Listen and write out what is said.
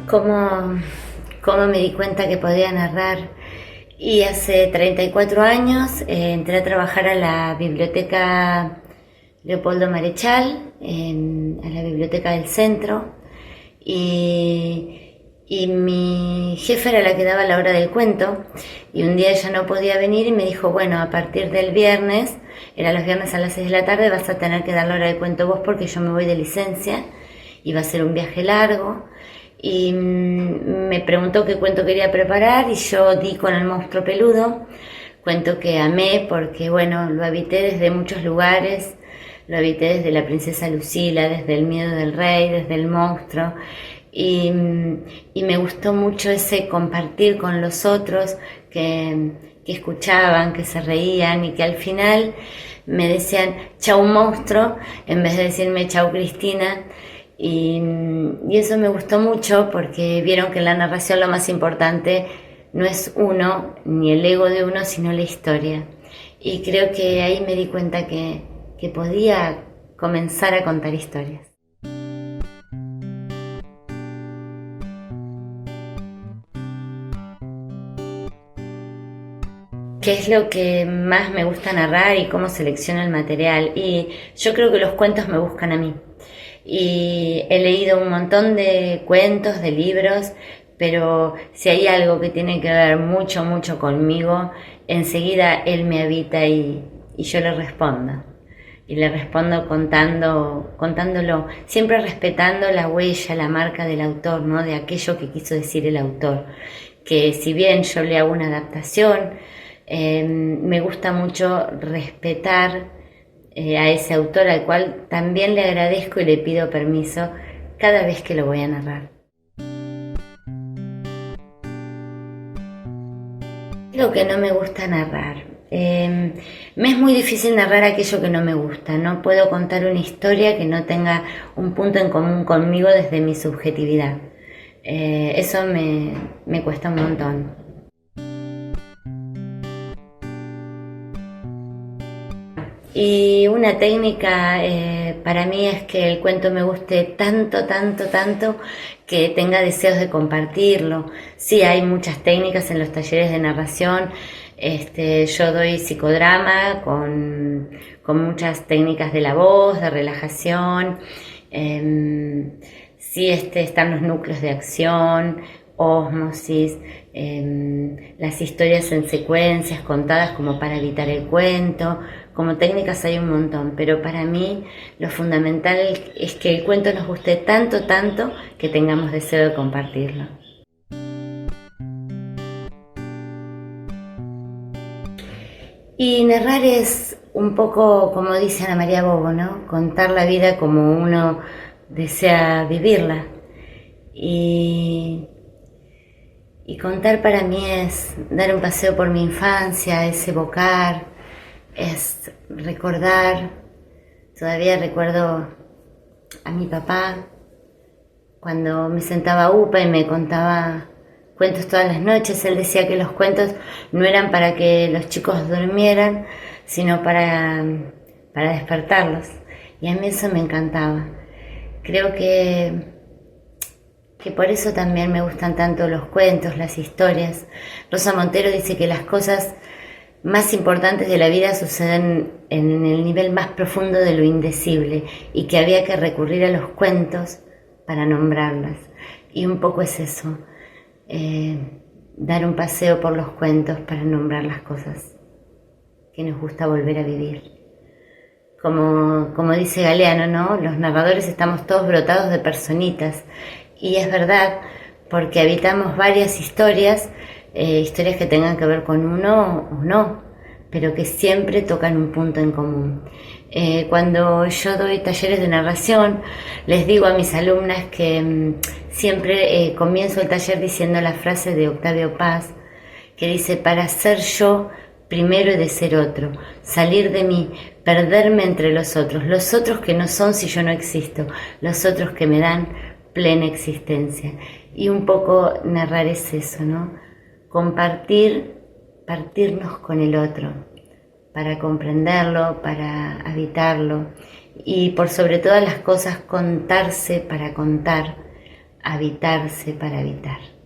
¿Cómo, cómo me di cuenta que podía narrar? Y hace 34 años entré a trabajar a la biblioteca Leopoldo Marechal, a la biblioteca del centro, y mi jefa era la que daba la hora del cuento, y un día ella no podía venir y me dijo, bueno, a partir del viernes, era los viernes a las 6 de la tarde, vas a tener que dar la hora del cuento vos porque yo me voy de licencia y va a ser un viaje largo. Y me preguntó qué cuento quería preparar y yo di con El monstruo peludo, cuento que amé porque bueno, lo habité desde muchos lugares, lo habité desde la princesa Lucila, desde el miedo del rey, desde el monstruo, y, y me gustó mucho ese compartir con los otros que escuchaban, que se reían y que al final me decían chau monstruo en vez de decirme chau Cristina. Y eso me gustó mucho porque vieron que en la narración lo más importante no es uno, ni el ego de uno, sino la historia. Y creo que ahí me di cuenta que podía comenzar a contar historias. ¿Qué es lo que más me gusta narrar y cómo selecciono el material? Y yo creo que los cuentos me buscan a mí. Y he leído un montón de cuentos, de libros, pero si hay algo que tiene que ver mucho, mucho conmigo, enseguida él me habita y yo le respondo. Y le respondo contándolo, siempre respetando la huella, la marca del autor, ¿no? De aquello que quiso decir el autor. Que si bien yo le hago una adaptación, me gusta mucho respetar a ese autor al cual también le agradezco y le pido permiso cada vez que lo voy a narrar. Lo que no me gusta narrar. Me es muy difícil narrar aquello que no me gusta. No puedo contar una historia que no tenga un punto en común conmigo desde mi subjetividad. Eso me cuesta un montón. Y una técnica para mí es que el cuento me guste tanto, tanto, tanto que tenga deseos de compartirlo. Sí, hay muchas técnicas en los talleres de narración. Yo doy psicodrama con muchas técnicas de la voz, de relajación. Sí, están los núcleos de acción, ósmosis, las historias en secuencias contadas como para evitar el cuento. Como técnicas hay un montón, pero para mí lo fundamental es que el cuento nos guste tanto, tanto, que tengamos deseo de compartirlo. Y narrar es un poco, como dice Ana María Bobo, ¿no? Contar la vida como uno desea vivirla. Y contar para mí es dar un paseo por mi infancia, es evocar, es recordar. Todavía recuerdo a mi papá cuando me sentaba a UPA y me contaba cuentos todas las noches. Él decía que los cuentos no eran para que los chicos durmieran, sino para despertarlos. Y a mí eso me encantaba. Creo que por eso también me gustan tanto los cuentos, las historias. Rosa Montero dice que las cosas más importantes de la vida suceden en el nivel más profundo de lo indecible y que había que recurrir a los cuentos para nombrarlas. Y un poco es eso, dar un paseo por los cuentos para nombrar las cosas que nos gusta volver a vivir. Como dice Galeano, ¿no? Los narradores estamos todos brotados de personitas. Y es verdad, porque habitamos varias historias, historias que tengan que ver con uno o no, pero que siempre tocan un punto en común. Cuando yo doy talleres de narración, les digo a mis alumnas que siempre comienzo el taller diciendo la frase de Octavio Paz, que dice, para ser yo, primero he de ser otro, salir de mí, perderme entre los otros que no son si yo no existo, los otros que me dan plena existencia. Y un poco narrar es eso, ¿no? Partirnos con el otro, para comprenderlo, para habitarlo y por sobre todas las cosas contarse para contar, habitarse para habitar.